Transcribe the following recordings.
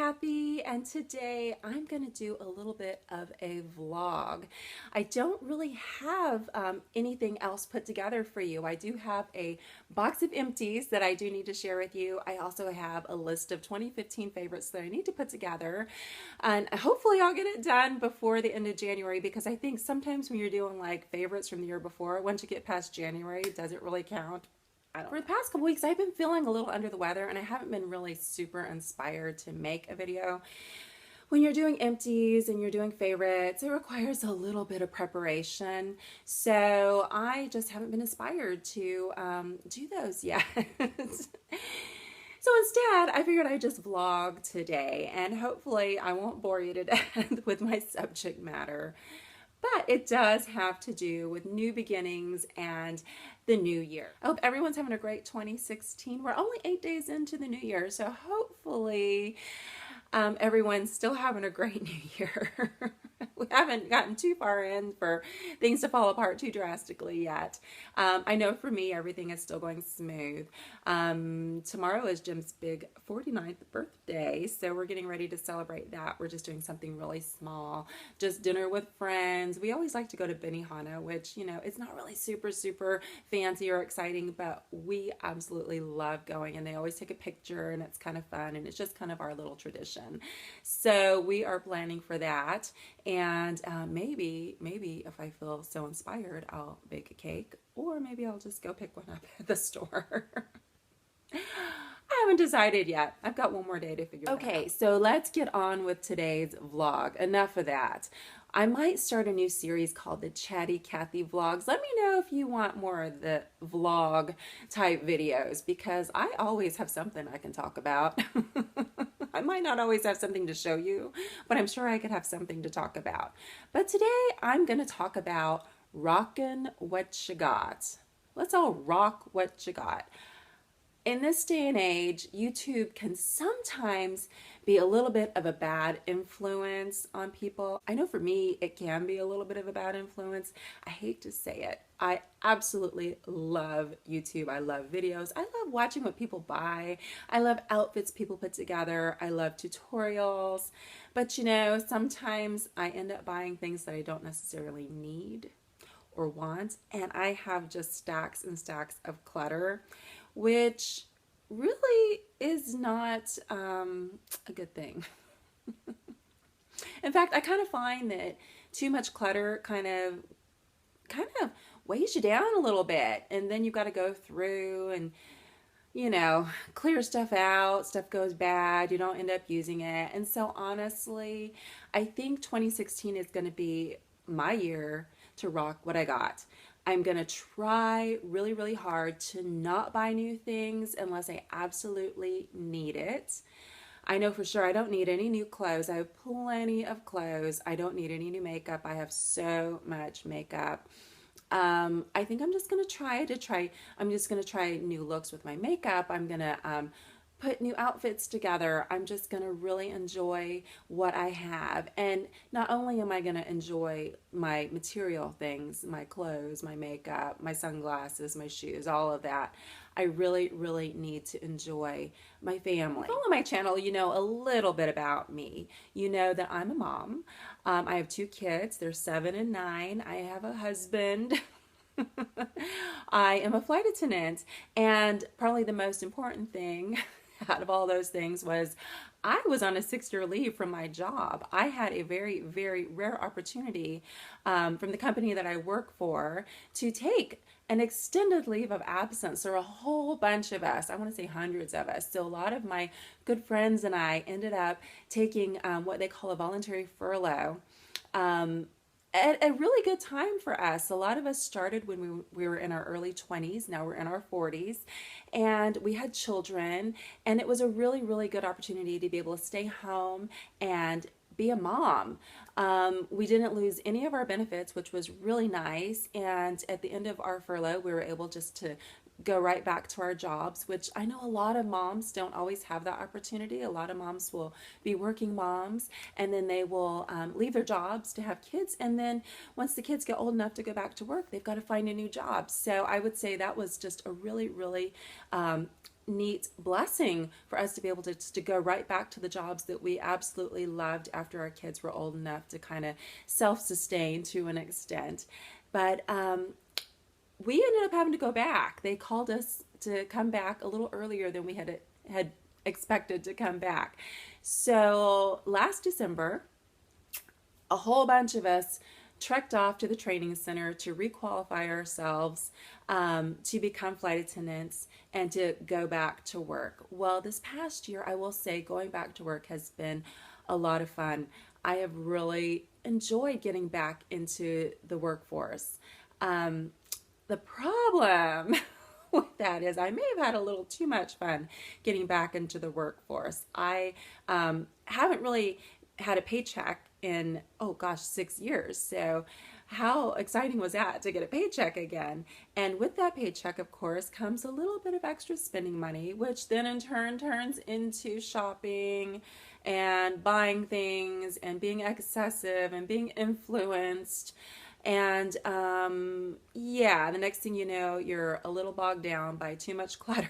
Kathy, and today I'm going to do a little bit of a vlog. I don't really have anything else put together for you. I do have a box of empties that I do need to share with you. I also have a list of 2015 favorites that I need to put together, and hopefully I'll get it done before the end of January, because I think sometimes when you're doing like favorites from the year before, once you get past January, it doesn't really count. For the past couple weeks, I've been feeling a little under the weather and I haven't been really super inspired to make a video. When you're doing empties and you're doing favorites, it requires a little bit of preparation. So I just haven't been inspired to do those yet. So instead, I figured I'd just vlog today, and hopefully I won't bore you to death with my subject matter. But it does have to do with new beginnings and the new year. I hope everyone's having a great 2016. We're only 8 days into the new year, so hopefully everyone's still having a great new year. We haven't gotten too far in for things to fall apart too drastically yet. I know for me, everything is still going smooth. Tomorrow is Jim's big 49th birthday, so we're getting ready to celebrate that. We're just doing something really small, just dinner with friends. We always like to go to Benihana, which, you know, it's not really super fancy or exciting, but we absolutely love going, and they always take a picture and it's kind of fun, and it's just kind of our little tradition. So we are planning for that. And maybe if I feel so inspired, I'll bake a cake, or maybe I'll just go pick one up at the store. I haven't decided yet. I've got one more day to figure it out. Okay, so let's get on with today's vlog. Enough of that. I might start a new series called the Chatty Cathy Vlogs. Let me know if you want more of the vlog type videos, because I always have something I can talk about. I might not always have something to show you, but I'm sure I could have something to talk about. But today I'm going to talk about rockin' what you got. Let's all rock what you got. In this day and age, YouTube can sometimes be a little bit of a bad influence on people. I know for me, it can be a little bit of a bad influence. I hate to say it. I absolutely love YouTube. I love videos. I love watching what people buy. I love outfits people put together. I love tutorials. But you know, sometimes I end up buying things that I don't necessarily need or want. And I have just stacks and stacks of clutter, which really is not a good thing. In fact, I kind of find that too much clutter kind of weighs you down a little bit, and then you've got to go through and, you know, clear stuff out. Stuff goes bad, you don't end up using it. And so honestly, I think 2016 is going to be my year to rock what I got. I'm going to try really hard to not buy new things unless I absolutely need it. I know for sure I don't need any new clothes. I have plenty of clothes. I don't need any new makeup. I have so much makeup. I think I'm just going to try new looks with my makeup. I'm going to put new outfits together. I'm just going to really enjoy what I have. And not only am I going to enjoy my material things, my clothes, my makeup, my sunglasses, my shoes, all of that, I really need to enjoy my family. If you follow my channel, you know a little bit about me. You know that I'm a mom. I have 2 kids. They're 7 and 9. I have a husband. I am a flight attendant, and probably the most important thing out of all those things was I was on a 6-year leave from my job. I had a very rare opportunity from the company that I work for to take an extended leave of absence. There were a whole bunch of us, I want to say hundreds of us. So a lot of my good friends and I ended up taking what they call a voluntary furlough. At a really good time for us. A lot of us started when we were in our early 20s. Now we're in our 40s, and we had children, and it was a really good opportunity to be able to stay home and be a mom. We didn't lose any of our benefits, which was really nice. And at the end of our furlough, we were able just to go right back to our jobs, which I know a lot of moms don't always have that opportunity. A lot of moms will be working moms, and then they will leave their jobs to have kids, and then once the kids get old enough to go back to work, they've got to find a new job. So I would say that was just a really neat blessing for us to be able to go right back to the jobs that we absolutely loved after our kids were old enough to kind of self-sustain to an extent. But we ended up having to go back. They called us to come back a little earlier than we had expected to come back. So last December, a whole bunch of us trekked off to the training center to requalify ourselves to become flight attendants and to go back to work. Well, this past year, I will say going back to work has been a lot of fun. I have really enjoyed getting back into the workforce. The problem with that is I may have had a little too much fun getting back into the workforce. I haven't really had a paycheck in, oh gosh, 6 years. So how exciting was that to get a paycheck again? And with that paycheck, of course, comes a little bit of extra spending money, which then in turn turns into shopping and buying things and being excessive and being influenced. And yeah, the next thing you know, you're a little bogged down by too much clutter.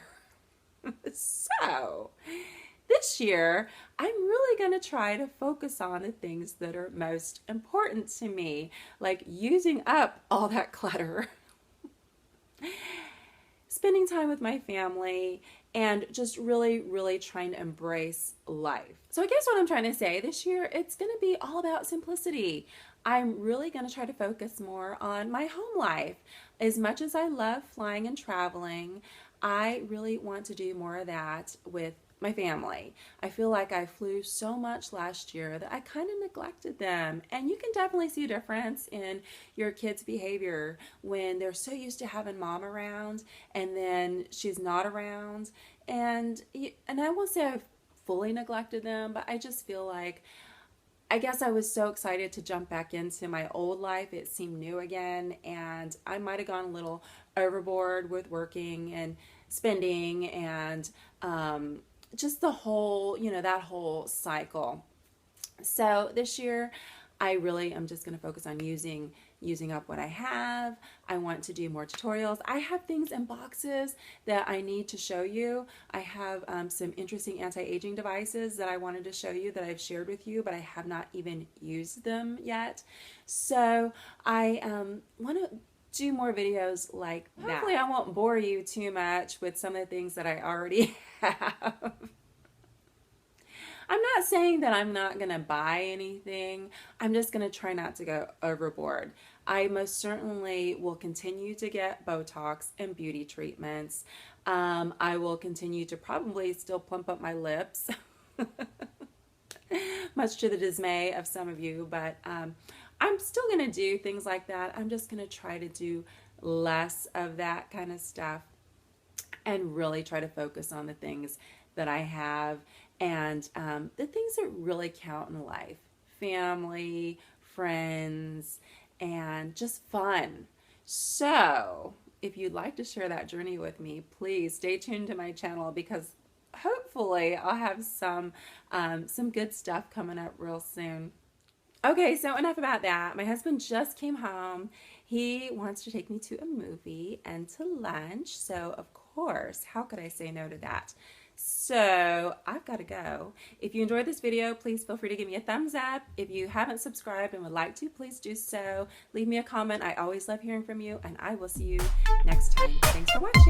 So this year, I'm really going to try to focus on the things that are most important to me, like using up all that clutter, spending time with my family, and just really, really trying to embrace life. So I guess what I'm trying to say this year, it's going to be all about simplicity. I'm really going to try to focus more on my home life. As much as I love flying and traveling, I really want to do more of that with my family. I feel like I flew so much last year that I kind of neglected them. And you can definitely see a difference in your kids' behavior when they're so used to having mom around and then she's not around. And I won't say I've fully neglected them, but I just feel like I guess I was so excited to jump back into my old life. It seemed new again, and I might have gone a little overboard with working and spending and just the whole, that whole cycle. So this year, I really am just going to focus on using up what I have. I want to do more tutorials. I have things in boxes that I need to show you. I have some interesting anti-aging devices that I wanted to show you that I've shared with you, but I have not even used them yet. So I want to do more videos like that. Hopefully I won't bore you too much with some of the things that I already have. I'm not saying that I'm not going to buy anything. I'm just going to try not to go overboard. I most certainly will continue to get Botox and beauty treatments. I will continue to probably still plump up my lips, much to the dismay of some of you, but I'm still going to do things like that. I'm just going to try to do less of that kind of stuff and really try to focus on the things that I have and the things that really count in life. Family, friends, and just fun. So if you'd like to share that journey with me, please stay tuned to my channel because hopefully I'll have some good stuff coming up real soon. Okay, so enough about that. My husband just came home. He wants to take me to a movie and to lunch. So of course, how could I say no to that? So I've got to go. If you enjoyed this video, please feel free to give me a thumbs up. If you haven't subscribed and would like to, please do so. Leave me a comment. I always love hearing from you, and I will see you next time. Thanks for watching.